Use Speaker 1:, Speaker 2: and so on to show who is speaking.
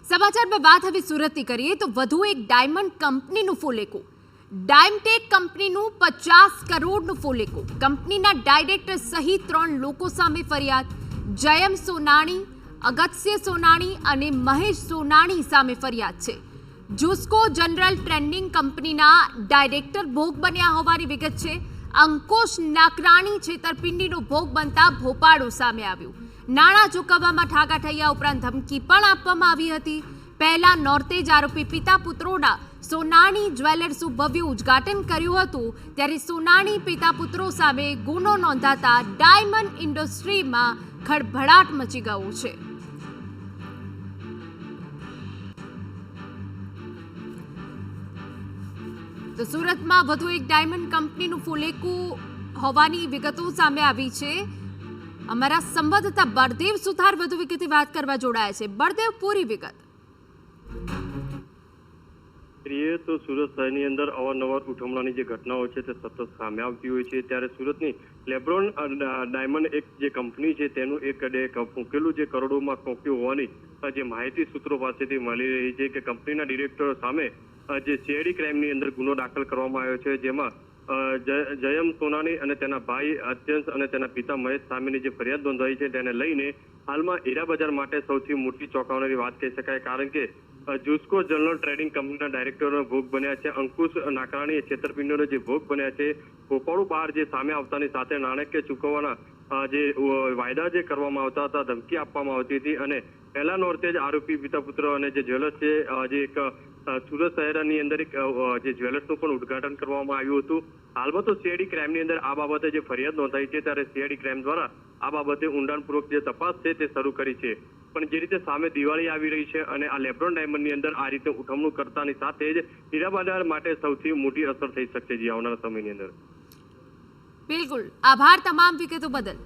Speaker 1: સમાચારમાં વાત હવે સુરતની કરીએ તો વધુ એક ડાયમંડ કંપનીનું ફૂલેકું. ડાયમટેક કંપનીનું 50 કરોડનું ફૂલેકું. કંપનીના ડાયરેક્ટર સહિત 3 લોકો સામે ફરિયાદ. જયમ સોનાણી, અગત્ય સોનાણી અને મહેશ સોનાણી સામે ફરિયાદ છે. જુસ્કો જનરલ ટ્રેડિંગ કંપનીના ડાયરેક્ટર ભોગ બન્યા હોવાની વિગત છે. અંકુશ નાકરાણી છેતરપિંડીનો ભોગ બનતા ભોપાળું સામે આવ્યું. નાણાં ચૂકવવામાં ઠાગાઠૈયા ઉપરાંત ધમકી પણ આપવામાં આવી હતી. પહેલા નોર્તે જ આરોપી પિતા પુત્રોના સોનાણી જ્વેલર્સનું ભવ્ય ઉદ્ઘાટન કર્યું હતું, ત્યારે સોનાણી પિતા પુત્રો સામે ગુનો નોંધાતા ડાયમંડ ઇન્ડસ્ટ્રીમાં ખળભળાટ મચી ગયો છે. તો સુરતમાં વધુ એક ડાયમંડ કંપનીનું ફૂલેકું હોવાની વિગતો સામે આવી છે. અમારા સંવાદદાતા બળદેવ સુથાર વધુ વિગતે વાત કરવા જોડાયા છે. બળદેવ, પૂરી વિગત.
Speaker 2: તો સુરત શહેરની અંદર અવારનવાર ઉઠમણાની જે ઘટનાઓ છે તે સતત સામે આવતી હોય છે, ત્યારે સુરતની લેબ્રોન ડાયમંડ એક જે કંપની છે તેનું એક ફૂંકેલું જે કરોડોમાં ફૂંક્યું હોવાની જે માહિતી સૂત્રો પાસેથી મળી રહી છે કે કંપનીના ડિરેક્ટરો સામે જે સીઆઈડી ક્રાઇમની અંદર ગુનો દાખલ કરવામાં આવ્યો છે, જેમાં જયમ સોનાણી અને તેના ભાઈ અત્યંત અને તેના પિતા મહેશ સામેની જે ફરિયાદ નોંધાઈ છે તેને લઈને હાલમાં હીરા બજાર માટે સૌથી મોટી ચોંકાવનારી વાત કહી શકાય, કારણ કે જુસ્કો જનરલ ટ્રેડિંગ કંપનીના ડાયરેક્ટરનો ભોગ બન્યા છે. અંકુશ નાકરાણી છેતરપિંડીનો જે ભોગ બન્યા છે. ભોપાળું બહાર જે સામે આવતાની સાથે નાણાકીય ચૂકવવાના જે વાયદા જે કરવામાં આવતા હતા, ધમકી આપવામાં આવતી હતી, અને પહેલા નોર્તે જ આરોપી પિતા પુત્ર અને જે જ્વેલર્સ છે, જે એક સુરત શહેરની અંદર એક જે જ્વેલર્સનું પણ ઉદ્ઘાટન કરવામાં આવ્યું હતું. હાલમાં તો સીઆઈડી ક્રાઇમની અંદર આ બાબતે જે ફરિયાદ નોંધાઈ છે, ત્યારે સીઆઈડી ક્રાઇમ દ્વારા આ બાબતે ઊંડાણપૂર્વક જે તપાસ છે તે શરૂ કરી છે. પણ જે રીતે સામે દિવાળી આવી રહી છે અને આ લેબ્રોન ડાયમંડની અંદર આ રીતે ઉઠમણું કરતાની સાથે જ હીરા બજાર માટે સૌથી મોટી અસર થઈ શકશે આવનારા સમયની અંદર.
Speaker 1: બિલકુલ, આભાર તમામ વિગતો બદલ.